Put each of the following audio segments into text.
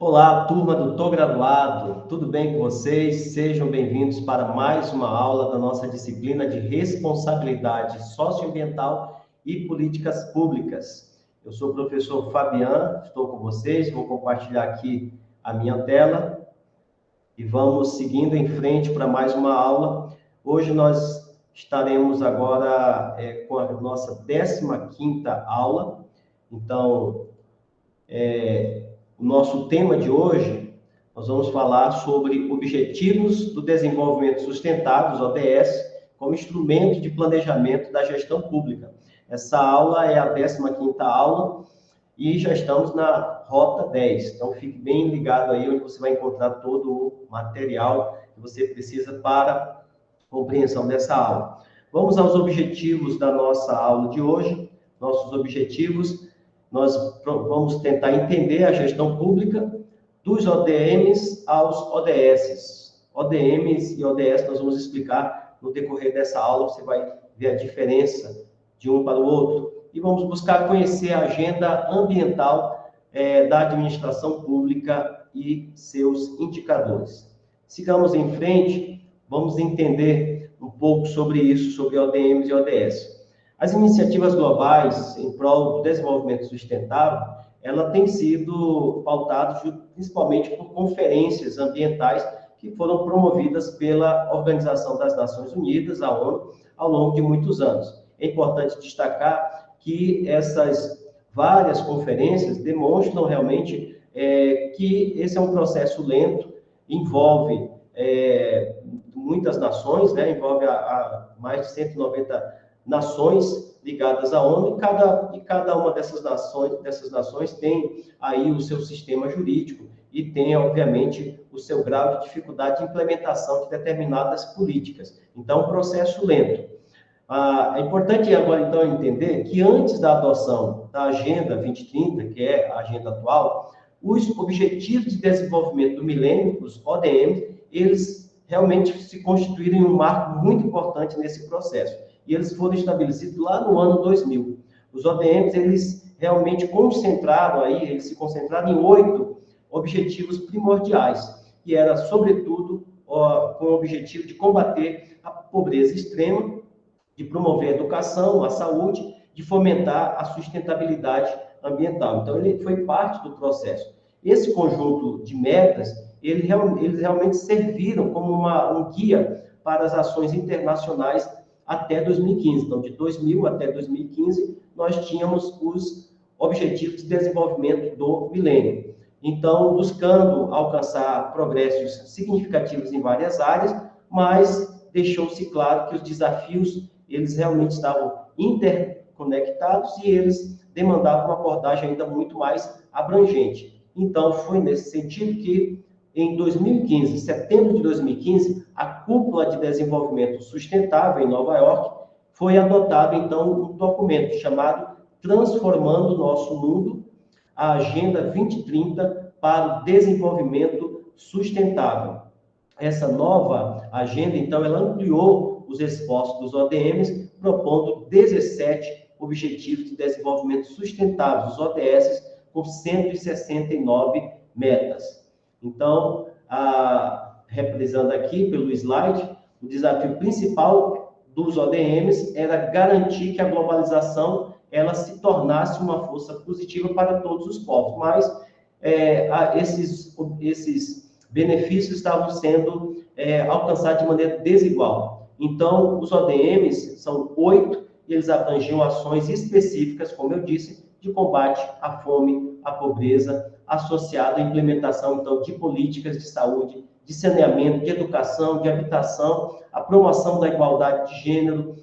Olá, turma do Tô Graduado, tudo bem com vocês? Sejam bem-vindos para mais uma aula da nossa disciplina de Responsabilidade Socioambiental e Políticas Públicas. Eu sou o professor Fabian, estou com vocês, vou compartilhar aqui a minha tela e vamos seguindo em frente para mais uma aula. Hoje nós estaremos agora com a nossa 15ª aula, então, o nosso tema de hoje, nós vamos falar sobre Objetivos do Desenvolvimento Sustentável, os ODS, como instrumento de planejamento da gestão pública. Essa aula é a 15ª aula e já estamos na Rota 10. Então, fique bem ligado aí, onde você vai encontrar todo o material que você precisa para a compreensão dessa aula. Vamos aos objetivos da nossa aula de hoje. Nossos objetivos: nós vamos tentar entender a gestão pública dos ODMs aos ODS. ODMs e ODS nós vamos explicar no decorrer dessa aula, você vai ver a diferença de um para o outro. E vamos buscar conhecer a agenda ambiental da administração pública e seus indicadores. Sigamos em frente, vamos entender um pouco sobre isso, sobre ODMs e ODS. As iniciativas globais em prol do desenvolvimento sustentável, ela tem sido pautada principalmente por conferências ambientais que foram promovidas pela Organização das Nações Unidas, a ONU, ao longo de muitos anos. É importante destacar que essas várias conferências demonstram realmente que esse é um processo lento, envolve muitas nações, né? Envolve mais de 190 nações ligadas à ONU, e cada uma dessas nações tem aí o seu sistema jurídico e tem, obviamente, o seu grau de dificuldade de implementação de determinadas políticas. Então, um processo lento. É importante agora, então, entender que antes da adoção da Agenda 2030, que é a agenda atual, os Objetivos de Desenvolvimento do Milênio, os ODMs, eles realmente se constituíram em um marco muito importante nesse processo. E eles foram estabelecidos lá no ano 2000. Os ODMs, eles realmente eles se concentraram em 8 objetivos primordiais, que era, sobretudo, com o objetivo de combater a pobreza extrema, de promover a educação, a saúde, de fomentar a sustentabilidade ambiental. Então, ele foi parte do processo. Esse conjunto de metas, eles realmente serviram como um guia para as ações internacionais até 2015. Então, de 2000 até 2015, nós tínhamos os Objetivos de Desenvolvimento do Milênio. Então, buscando alcançar progressos significativos em várias áreas, mas deixou-se claro que os desafios, eles realmente estavam interconectados e eles demandavam uma abordagem ainda muito mais abrangente. Então, foi nesse sentido que, em 2015, setembro de 2015, a Cúpula de Desenvolvimento Sustentável em Nova York foi adotado, então, um documento chamado Transformando o Nosso Mundo, a Agenda 2030 para o Desenvolvimento Sustentável. Essa nova agenda, então, ela ampliou os esforços dos ODMs, propondo 17 Objetivos de Desenvolvimento Sustentável, os ODS, com 169 metas. Então, reprisando aqui pelo slide, o desafio principal dos ODMs era garantir que a globalização ela se tornasse uma força positiva para todos os povos, mas esses benefícios estavam sendo alcançados de maneira desigual. Então, os ODMs são 8, e eles abrangiam ações específicas, como eu disse, de combate à fome, à pobreza, associado à implementação, então, de políticas de saúde, de saneamento, de educação, de habitação, a promoção da igualdade de gênero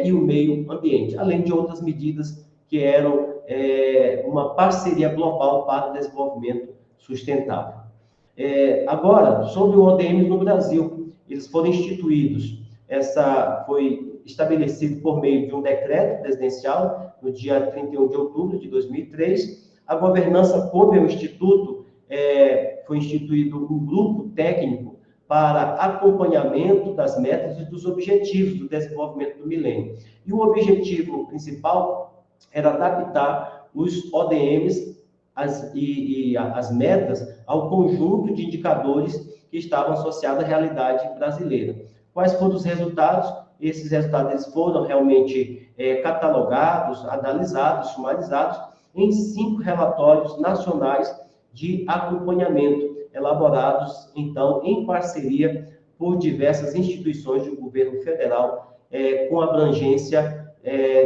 e o meio ambiente, além de outras medidas que eram uma parceria global para o desenvolvimento sustentável. Agora, sobre o ODM no Brasil, eles foram instituídos, foi estabelecido por meio de um decreto presidencial, no dia 31 de outubro de 2003, a governança coube ao Instituto, foi instituído um grupo técnico para acompanhamento das metas e dos objetivos do desenvolvimento do milênio. E o objetivo principal era adaptar os ODMs as metas ao conjunto de indicadores que estavam associados à realidade brasileira. Quais foram os resultados? Esses resultados foram realmente catalogados, analisados, sumarizados em 5 relatórios nacionais de acompanhamento, elaborados, então, em parceria por diversas instituições do governo federal, com abrangência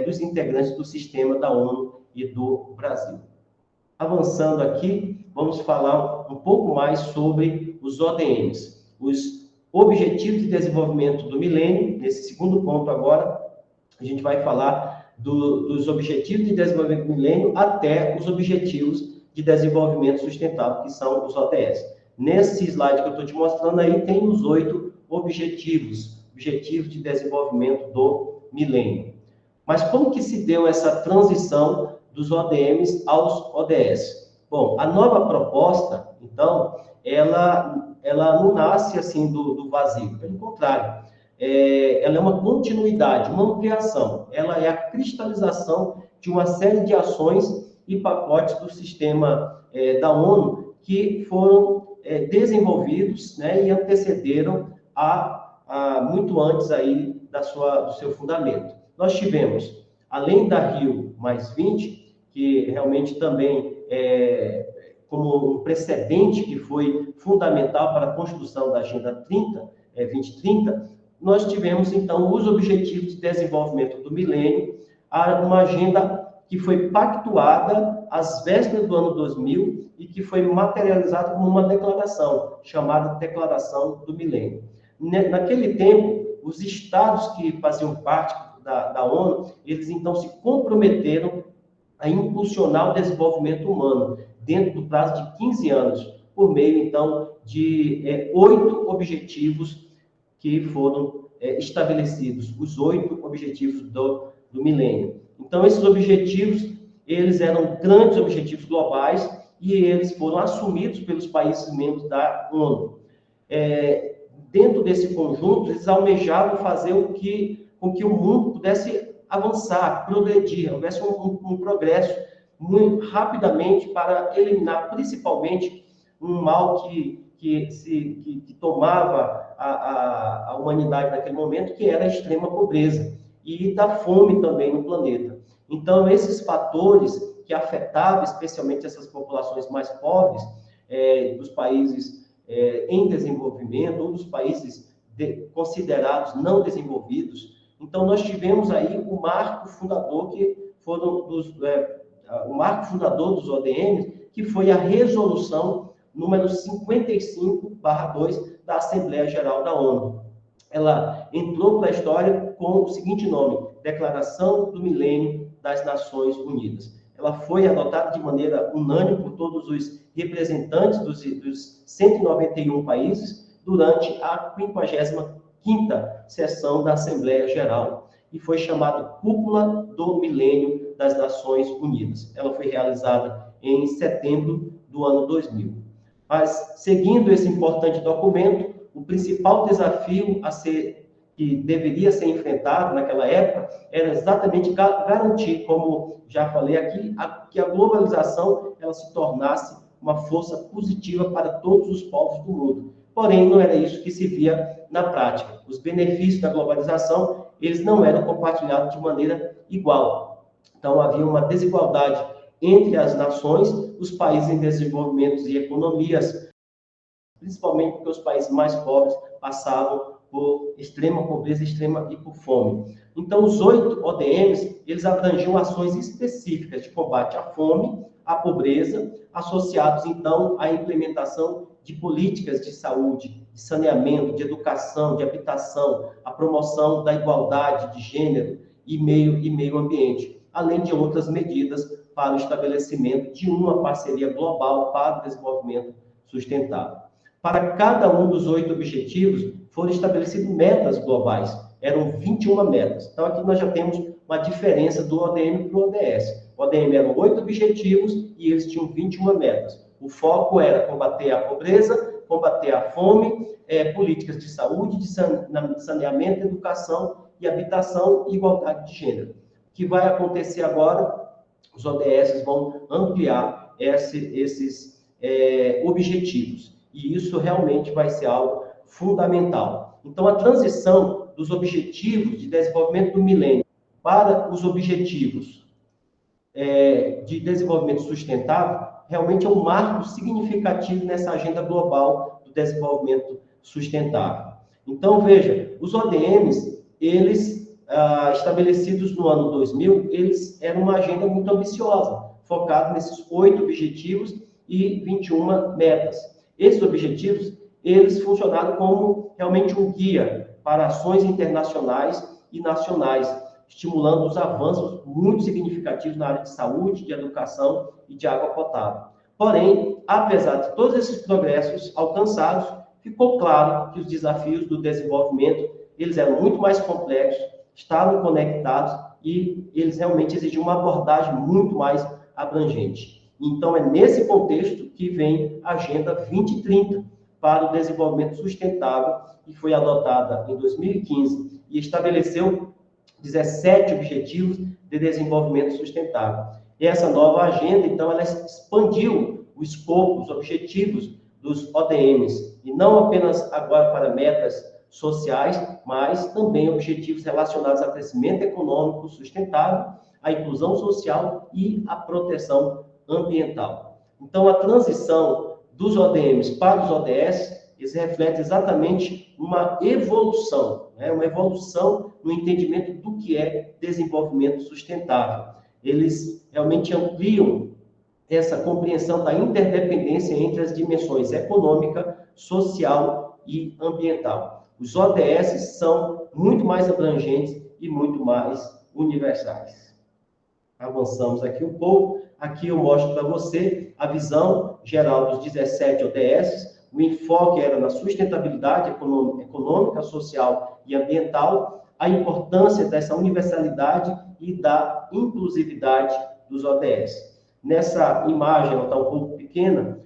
dos integrantes do sistema da ONU e do Brasil. Avançando aqui, vamos falar um pouco mais sobre os ODMs, os Objetivos de Desenvolvimento do Milênio. Nesse segundo ponto agora, a gente vai falar dos Objetivos de Desenvolvimento do Milênio até os Objetivos de Desenvolvimento Sustentável, que são os ODS. Nesse slide que eu estou te mostrando aí, tem os 8 Objetivos de Desenvolvimento do Milênio. Mas como que se deu essa transição dos ODMs aos ODS? Bom, a nova proposta, então, ela não nasce assim do vazio, pelo contrário, ela é uma continuidade, uma ampliação, ela é a cristalização de uma série de ações e pacotes do sistema da ONU que foram desenvolvidos, né, e antecederam muito antes aí do seu fundamento. Nós tivemos, além da Rio+20, que realmente também como um precedente que foi fundamental para a construção da Agenda 2030, nós tivemos, então, os Objetivos de Desenvolvimento do Milênio, uma agenda que foi pactuada às vésperas do ano 2000 e que foi materializada como uma declaração, chamada Declaração do Milênio. Naquele tempo, os estados que faziam parte da ONU, eles, então, se comprometeram a impulsionar o desenvolvimento humano dentro do prazo de 15 anos, por meio, então, de 8 objetivos que foram estabelecidos, os 8 objetivos do milênio. Então, esses objetivos, eles eram grandes objetivos globais e eles foram assumidos pelos países membros da ONU. Dentro desse conjunto, eles almejavam fazer com que o mundo pudesse avançar, progredir, houvesse um progresso muito rapidamente para eliminar, principalmente, um mal que tomava a humanidade naquele momento, que era a extrema pobreza e da fome também no planeta. Então, esses fatores que afetavam especialmente essas populações mais pobres, dos países em desenvolvimento, ou dos países considerados não desenvolvidos. Então, nós tivemos aí o marco fundador, o marco fundador dos ODMs, que foi a resolução número 55/2 da Assembleia Geral da ONU. Ela entrou para a história com o seguinte nome: Declaração do Milênio das Nações Unidas. Ela foi adotada de maneira unânime por todos os representantes dos 191 países durante a 55ª sessão da Assembleia Geral e foi chamada Cúpula do Milênio das Nações Unidas. Ela foi realizada em setembro do ano 2000. Mas, seguindo esse importante documento, o principal desafio que deveria ser enfrentado naquela época era exatamente garantir, como já falei aqui, que a globalização ela se tornasse uma força positiva para todos os povos do mundo. Porém, não era isso que se via na prática. Os benefícios da globalização, eles não eram compartilhados de maneira igual. Então, havia uma desigualdade entre as nações, os países em desenvolvimento e economias, principalmente porque os países mais pobres passavam por extrema pobreza e por fome. Então, os 8 ODMs, eles abrangiam ações específicas de combate à fome, à pobreza, associados, então, à implementação de políticas de saúde, de saneamento, de educação, de habitação, a promoção da igualdade de gênero e meio ambiente, além de outras medidas para o estabelecimento de uma parceria global para o desenvolvimento sustentável. Para cada um dos 8 objetivos, foram estabelecidas metas globais. Eram 21 metas. Então, aqui nós já temos uma diferença do ODM para o ODS. O ODM eram 8 objetivos e eles tinham 21 metas. O foco era combater a pobreza, combater a fome, políticas de saúde, de saneamento, educação e habitação e igualdade de gênero. O que vai acontecer agora? Os ODS vão ampliar esses objetivos. E isso realmente vai ser algo fundamental. Então, a transição dos objetivos de desenvolvimento do milênio para os objetivos de desenvolvimento sustentável realmente é um marco significativo nessa agenda global do desenvolvimento sustentável. Então, veja, os ODMs, eles, estabelecidos no ano 2000, eles eram uma agenda muito ambiciosa, focada nesses 8 objetivos e 21 metas. Esses objetivos, eles funcionaram como realmente um guia para ações internacionais e nacionais, estimulando os avanços muito significativos na área de saúde, de educação e de água potável. Porém, apesar de todos esses progressos alcançados, ficou claro que os desafios do desenvolvimento, eles eram muito mais complexos, estavam conectados e eles realmente exigiam uma abordagem muito mais abrangente. Então, é nesse contexto que vem a Agenda 2030 para o Desenvolvimento Sustentável, que foi adotada em 2015 e estabeleceu 17 Objetivos de Desenvolvimento Sustentável. E essa nova agenda, então, ela expandiu o escopo, os objetivos dos ODMs, e não apenas agora para metas sociais, mas também objetivos relacionados ao crescimento econômico sustentável, à inclusão social e à proteção ambiental. Então, a transição dos ODMs para os ODS, eles refletem exatamente uma evolução, uma evolução no entendimento do que é desenvolvimento sustentável. Eles realmente ampliam essa compreensão da interdependência entre as dimensões econômica, social e ambiental. Os ODS são muito mais abrangentes e muito mais universais. Avançamos aqui um pouco. Aqui eu mostro para você a visão geral dos 17 ODS. O enfoque era na sustentabilidade econômica, social e ambiental, a importância dessa universalidade e da inclusividade dos ODS. Nessa imagem, ela está um pouco pequena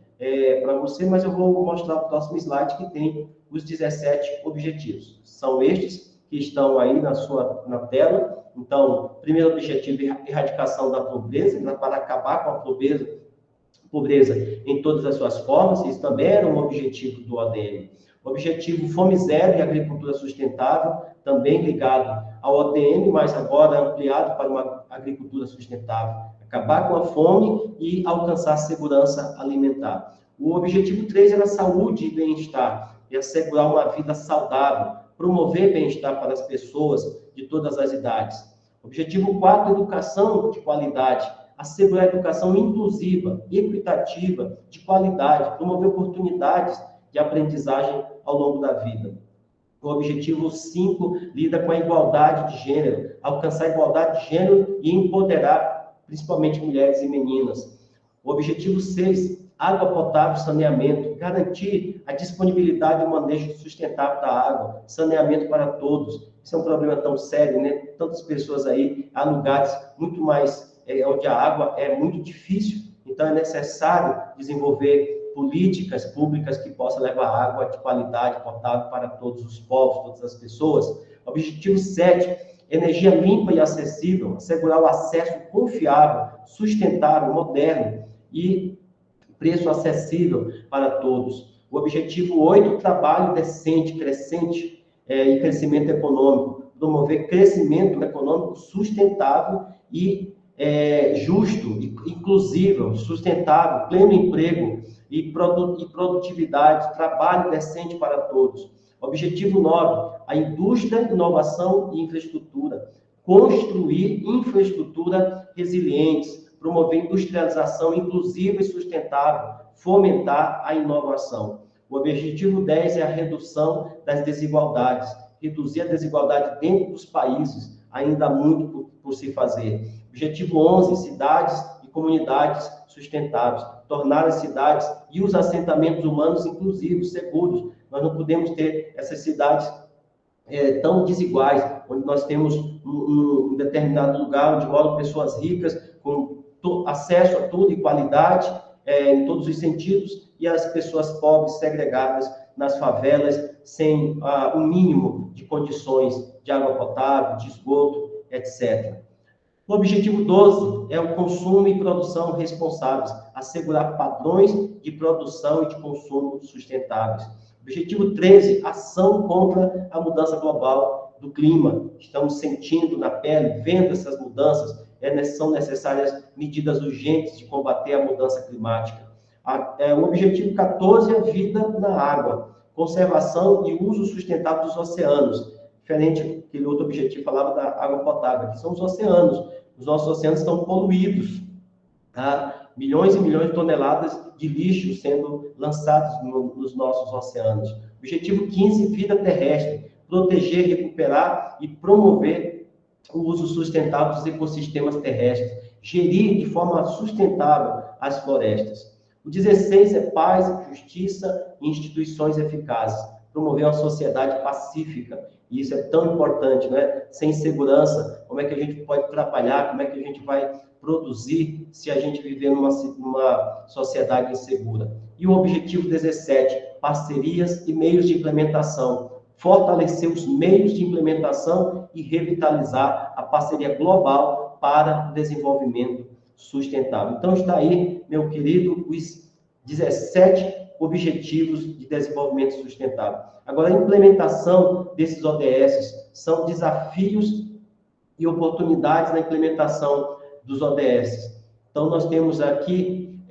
para você, mas eu vou mostrar o próximo slide que tem os 17 objetivos. São estes que estão aí na tela. Então, primeiro objetivo, erradicação da pobreza, para acabar com a pobreza em todas as suas formas. Isso também era um objetivo do ODM. Objetivo Fome Zero e Agricultura Sustentável, também ligado ao ODM, mas agora ampliado para uma agricultura sustentável. Acabar com a fome e alcançar a segurança alimentar. O objetivo 3 era saúde e bem-estar, e assegurar uma vida saudável, promover bem-estar para as pessoas de todas as idades. Objetivo 4, educação de qualidade, assegurar a educação inclusiva, equitativa, de qualidade, promover oportunidades de aprendizagem ao longo da vida. O objetivo 5 lida com a igualdade de gênero, alcançar a igualdade de gênero e empoderar principalmente mulheres e meninas. O objetivo 6, água potável e saneamento, garantir a disponibilidade e o manejo sustentável da água, saneamento para todos. Isso é um problema tão sério, né? Tantas pessoas aí, há lugares muito mais, onde a água é muito difícil, então é necessário desenvolver políticas públicas que possam levar água de qualidade potável para todos os povos, todas as pessoas. Objetivo 7, energia limpa e acessível, assegurar o acesso confiável, sustentável, moderno e preço acessível para todos. O objetivo 8, trabalho decente, crescente e crescimento econômico, promover crescimento econômico sustentável e justo, inclusivo, sustentável, pleno emprego e produtividade, trabalho decente para todos. Objetivo 9, a indústria, inovação e infraestrutura. Construir infraestrutura resilientes, promover industrialização inclusiva e sustentável, fomentar a inovação. O objetivo 10 é a redução das desigualdades, reduzir a desigualdade dentro dos países, ainda há muito por se fazer. Objetivo 11, cidades e comunidades sustentáveis, tornar as cidades e os assentamentos humanos inclusivos, seguros. Nós não podemos ter essas cidades tão desiguais, onde nós temos um determinado lugar onde moram pessoas ricas, com acesso a tudo e qualidade, em todos os sentidos, e as pessoas pobres, segregadas nas favelas, sem o mínimo de condições de água potável, de esgoto, etc. O objetivo 12 é o consumo e produção responsáveis, assegurar padrões de produção e de consumo sustentáveis. Objetivo 13, ação contra a mudança global do clima. Estamos sentindo na pele, vendo essas mudanças, são necessárias medidas urgentes de combater a mudança climática. O objetivo 14 é a vida na água, conservação e uso sustentável dos oceanos. Diferente daquele outro objetivo, falava da água potável, que são os oceanos. Os nossos oceanos estão poluídos, tá? Milhões e milhões de toneladas de lixo sendo lançados nos nossos oceanos. Objetivo 15, vida terrestre, proteger, recuperar e promover o uso sustentável dos ecossistemas terrestres, gerir de forma sustentável as florestas. O 16 é paz, justiça e instituições eficazes, promover uma sociedade pacífica, e isso é tão importante, né? Sem segurança, como é que a gente pode trabalhar, como é que a gente vai produzir se a gente viver numa sociedade insegura. E o objetivo 17, parcerias e meios de implementação, fortalecer os meios de implementação e revitalizar a parceria global para o desenvolvimento sustentável. Então, está aí, meu querido, os 17 Objetivos de Desenvolvimento Sustentável. Agora, a implementação desses ODS são desafios e oportunidades na implementação dos ODS. Então, nós temos aqui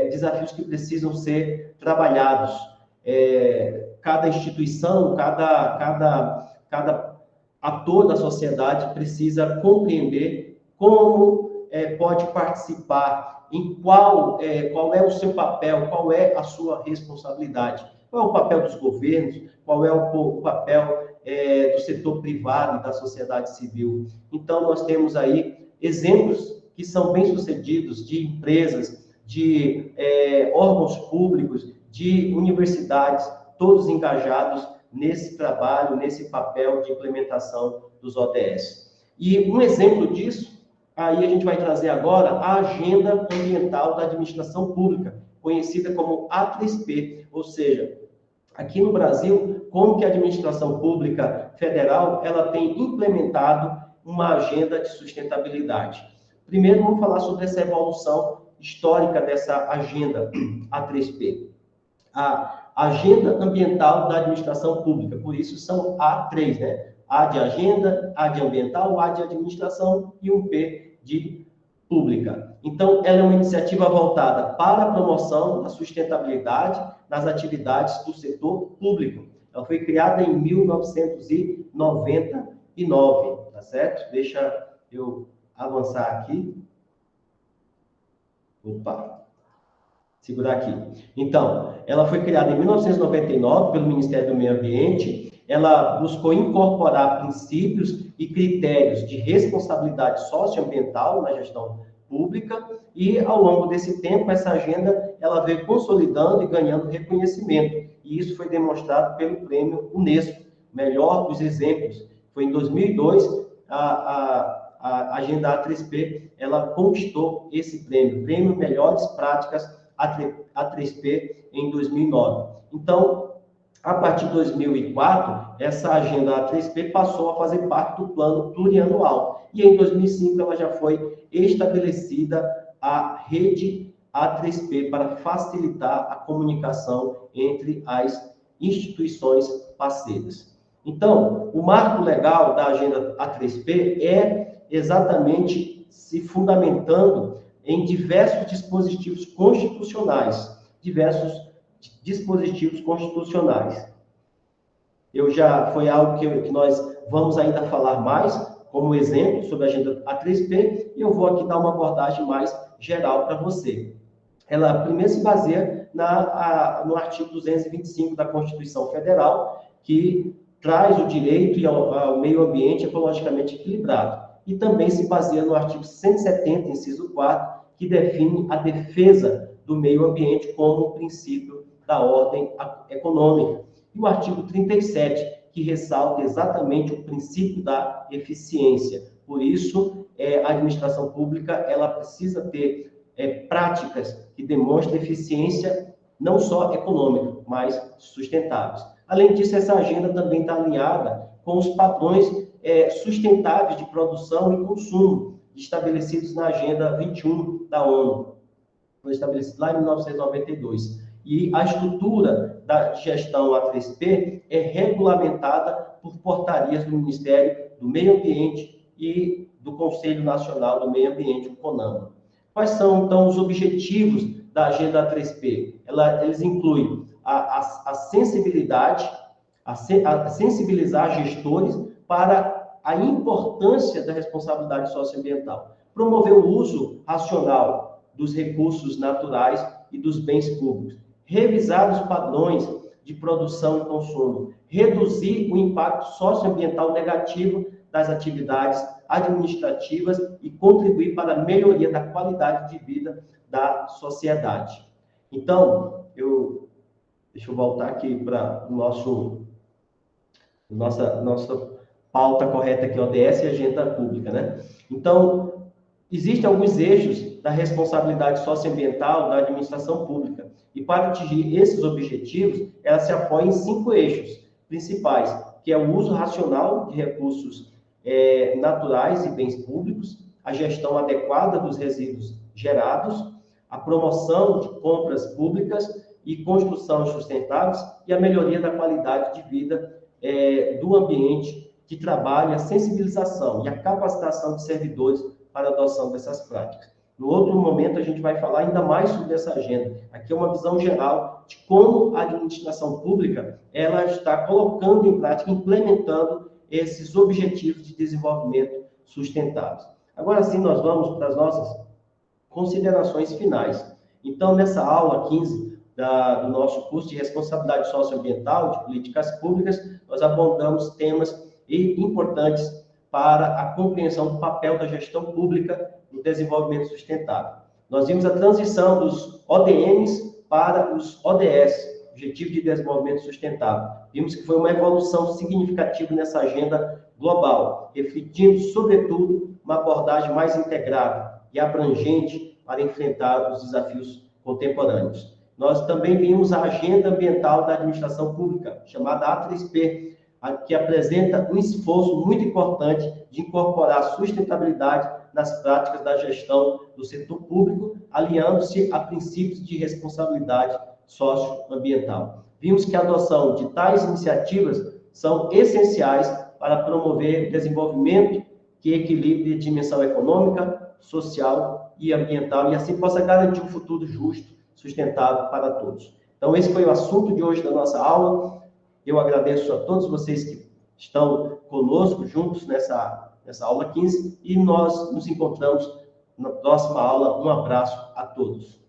desafios que precisam ser trabalhados. Cada instituição, cada ator da sociedade precisa compreender como pode participar, em qual é o seu papel, qual é a sua responsabilidade, qual é o papel dos governos, qual é o papel do setor privado e da sociedade civil. Então, nós temos aí exemplos que são bem-sucedidos de empresas, de órgãos públicos, de universidades, todos engajados nesse trabalho, nesse papel de implementação dos ODS. E um exemplo disso, aí a gente vai trazer agora a Agenda Ambiental da Administração Pública, conhecida como A3P, ou seja, aqui no Brasil, como que a administração pública federal ela tem implementado uma agenda de sustentabilidade. Primeiro, vamos falar sobre essa evolução histórica dessa agenda A3P. A Agenda Ambiental da Administração Pública, por isso são A3, né? A de agenda, A de ambiental, A de administração e um P de pública. Então, ela é uma iniciativa voltada para a promoção da sustentabilidade nas atividades do setor público. Ela foi criada em 1999, tá certo? Deixa eu avançar aqui. Opa! Segurar aqui. Então, ela foi criada em 1999 pelo Ministério do Meio Ambiente. Ela buscou incorporar princípios e critérios de responsabilidade socioambiental na gestão pública e, ao longo desse tempo, essa agenda ela veio consolidando e ganhando reconhecimento. E isso foi demonstrado pelo Prêmio Unesco, melhor dos exemplos. Foi em 2002, a Agenda A3P, ela conquistou esse Prêmio Melhores Práticas A3P em 2009. Então, a partir de 2004, essa agenda A3P passou a fazer parte do plano plurianual. E em 2005, ela já foi estabelecida a rede A3P para facilitar a comunicação entre as instituições parceiras. Então, o marco legal da agenda A3P é exatamente se fundamentando em diversos dispositivos constitucionais, Foi algo que nós vamos ainda falar mais, como exemplo, sobre a agenda A3P, e eu vou aqui dar uma abordagem mais geral para você. Ela primeiro se baseia no artigo 225 da Constituição Federal, que traz o direito ao meio ambiente ecologicamente equilibrado. E também se baseia no artigo 170, inciso 4, que define a defesa do meio ambiente como princípio da ordem econômica. E o artigo 37, que ressalta exatamente o princípio da eficiência. Por isso, a administração pública ela precisa ter práticas que demonstrem eficiência não só econômica, mas sustentáveis. Além disso, essa agenda também está alinhada com os padrões sustentáveis de produção e consumo estabelecidos na Agenda 21 da ONU. foi estabelecido lá em 1992. E a estrutura da gestão A3P é regulamentada por portarias do Ministério do Meio Ambiente e do Conselho Nacional do Meio Ambiente, o CONAMA. Quais são, então, os objetivos da Agenda A3P? Eles incluem a sensibilidade, a sensibilizar gestores para a importância da responsabilidade socioambiental, promover o uso racional dos recursos naturais e dos bens públicos, revisar os padrões de produção e consumo, reduzir o impacto socioambiental negativo das atividades administrativas e contribuir para a melhoria da qualidade de vida da sociedade. Então, deixa eu voltar aqui para nossa pauta correta aqui, ODS e agenda pública, né? Então, existem alguns eixos da responsabilidade socioambiental da administração pública. E para atingir esses objetivos, ela se apoia em 5 eixos principais, que é o uso racional de recursos naturais e bens públicos, a gestão adequada dos resíduos gerados, a promoção de compras públicas e construção sustentáveis e a melhoria da qualidade de vida do ambiente de trabalho, a sensibilização e a capacitação de servidores para a adoção dessas práticas. No outro momento, a gente vai falar ainda mais sobre essa agenda. Aqui é uma visão geral de como a administração pública ela está colocando em prática, implementando esses objetivos de desenvolvimento sustentáveis. Agora sim, nós vamos para as nossas considerações finais. Então, nessa aula 15 do nosso curso de Responsabilidade Socioambiental de Políticas Públicas, nós abordamos temas importantes para a compreensão do papel da gestão pública no desenvolvimento sustentável. Nós vimos a transição dos ODMs para os ODS, Objetivo de Desenvolvimento Sustentável. Vimos que foi uma evolução significativa nessa agenda global, refletindo, sobretudo, uma abordagem mais integrada e abrangente para enfrentar os desafios contemporâneos. Nós também vimos a Agenda Ambiental da Administração Pública, chamada A3P, que apresenta um esforço muito importante de incorporar a sustentabilidade nas práticas da gestão do setor público, aliando-se a princípios de responsabilidade socioambiental. Vimos que a adoção de tais iniciativas são essenciais para promover o desenvolvimento que equilibre a dimensão econômica, social e ambiental e assim possa garantir um futuro justo, sustentável para todos. Então, esse foi o assunto de hoje da nossa aula. Eu agradeço a todos vocês que estão conosco, juntos nessa aula 15, e nós nos encontramos na próxima aula. Um abraço a todos.